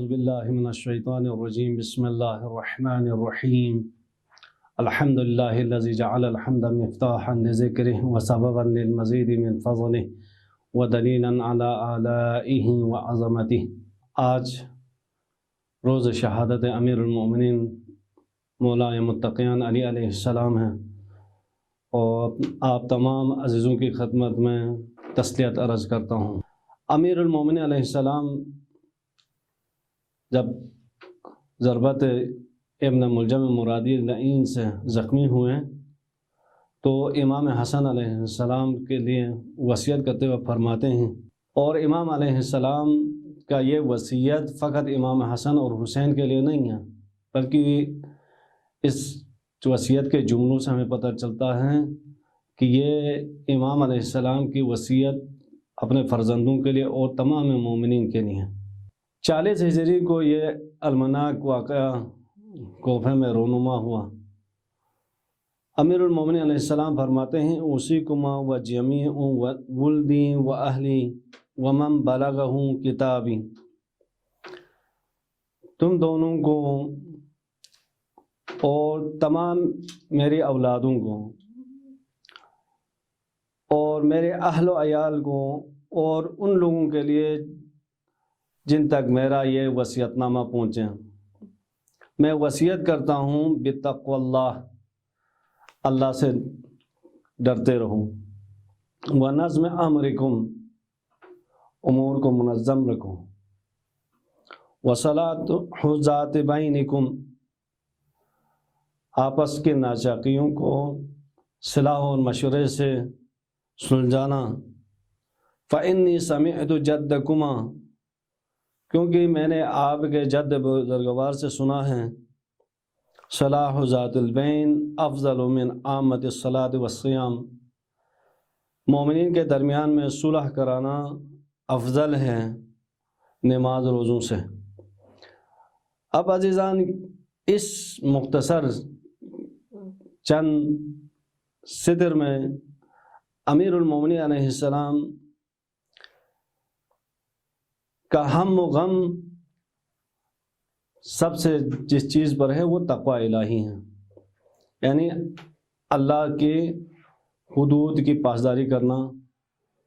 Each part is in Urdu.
اعوذ باللہ من الشیطان الرجیم بسم اللہ الرحمن الرحیم الحمد للہ الذی جعل الحمد مفتاحا لذکرہ وسببا للمزید من فضلہ ودلیلا علی آلائہ وعظمتہ۔ آج روز شہادت امیر المؤمنین مولا متقیان علی علیہ السلام ہے، اور آپ تمام عزیزوں کی خدمت میں تسلیت عرض کرتا ہوں۔ امیر المؤمنین علیہ السلام جب ضربت ابن ملجم مرادی لعین سے زخمی ہوئے تو امام حسن علیہ السلام کے لیے وصیت کرتے ہوئے فرماتے ہیں، اور امام علیہ السلام کا یہ وصیت فقط امام حسن اور حسین کے لیے نہیں ہے، بلکہ اس وصیت کے جملوں سے ہمیں پتہ چلتا ہے کہ یہ امام علیہ السلام کی وصیت اپنے فرزندوں کے لیے اور تمام مومنین کے لیے۔ 40 ہجری کو یہ المناک واقعہ کوفہ میں رونما ہوا۔ امیر المومنین علیہ السلام فرماتے ہیں، اوصیکما و جمیع ولدی و اہلی ومن بلغہ کتابی، تم دونوں کو اور تمام میری اولادوں کو اور میرے اہل و عیال کو اور ان لوگوں کے لیے جن تک میرا یہ وصیت نامہ پہنچے، میں وصیت کرتا ہوں بتقوی اللہ، اللہ سے ڈرتے رہو، ونظم امرکم، امور کو منظم رکھو، وصلاح ذات بینکم، آپس کے ناچاقیوں کو صلاح اور مشورے سے سلجھانا۔ فإنی سمعت جدکما، کیونکہ میں نے آپ کے جد بزرگوار سے سنا ہے، صلاح ذات البین افضل من عامت الصلاۃ والصیام، مومنین کے درمیان میں صلح کرانا افضل ہے نماز روزوں سے۔ اب عزیزان، اس مختصر چند سطر میں امیر المومنین علیہ السلام کا ہم و غم سب سے جس چیز پر ہے وہ تقوی الہی ہے، یعنی اللہ کی حدود کی پاسداری کرنا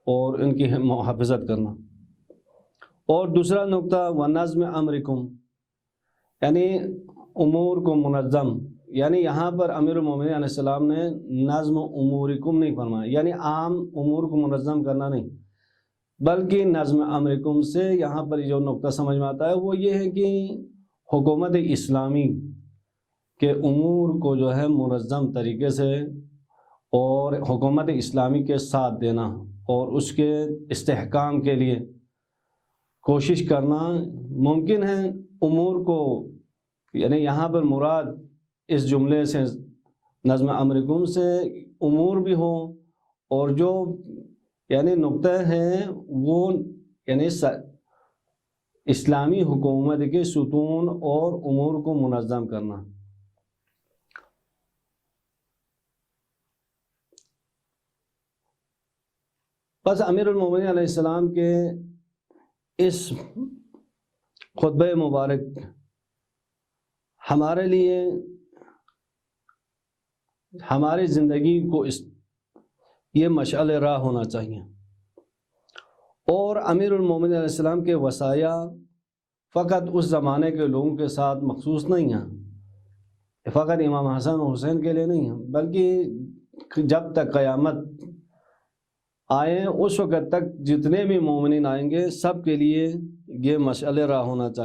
اور ان کی محافظت کرنا۔ اور دوسرا نقطہ ونظم امرکم، یعنی امور کو منظم، یعنی یہاں پر امیر المومنین علیہ السلام نے نظم امورکم نہیں فرمایا، یعنی عام امور کو منظم کرنا نہیں، بلکہ نظم امرکم سے یہاں پر جو نقطہ سمجھ میں آتا ہے وہ یہ ہے کہ حکومت اسلامی کے امور کو جو ہے منظم طریقے سے اور حکومت اسلامی کے ساتھ دینا اور اس کے استحکام کے لیے کوشش کرنا ممکن ہے۔ امور کو، یعنی یہاں پر مراد اس جملے سے نظم امرکم سے امور بھی ہوں، اور جو یعنی نقطہ ہے وہ یعنی اسلامی حکومت کے ستون اور امور کو منظم کرنا۔ بس امیر المومنین علیہ السلام کے اس خطبہ مبارک ہمارے لیے، ہماری زندگی کو یہ مشعل راہ ہونا چاہیے۔ اور امیر المومنین علیہ السلام کے وصایا فقط اس زمانے کے لوگوں کے ساتھ مخصوص نہیں ہیں، فقط امام حسن و حسین کے لیے نہیں ہیں، بلکہ جب تک قیامت آئے اس وقت تک جتنے بھی مومنین آئیں گے سب کے لیے یہ مشعل راہ ہونا چاہیے۔